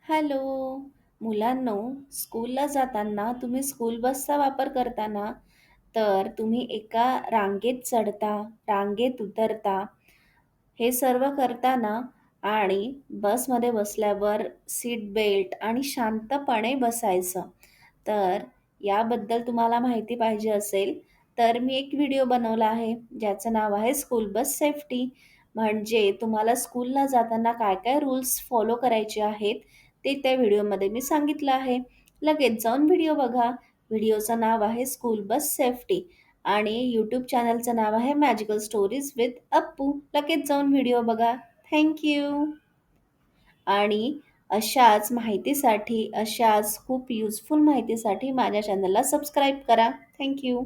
Hello. मुलांनो, स्कूलला जाताना तुम्ही स्कूल बसचा वापर करताना, तर तुम्ही एका रांगेत चढता, रांगेत उतरता. हे सर्व करताना आणि बसमध्ये बसल्यावर सीट बेल्ट आणि शांतपणे बसायचं. तर याबद्दल तुम्हाला माहिती पाहिजे असेल, तर मी एक व्हिडिओ बनवला आहे, ज्याचं नाव आहे स्कूल बस सेफ्टी. म्हणजे तुम्हाला स्कूलला जाताना काय-काय रूल्स फॉलो करायचे आहेत, ते त्या व्हिडिओमध्ये मी सांगितलं आहे. लगेच जाऊन व्हिडिओ बघा. व्हिडिओचं नाव आहे स्कूल बस सेफ्टी आणि यूट्यूब चॅनलचं नाव आहे मॅजिकल स्टोरीज विथ अप्पू. लगेच जाऊन व्हिडिओ बघा. Thank you. आणि अशाच खूप युजफुल माहितीसाठी माझ्या चॅनलला सबस्क्राईब करा. Thank you.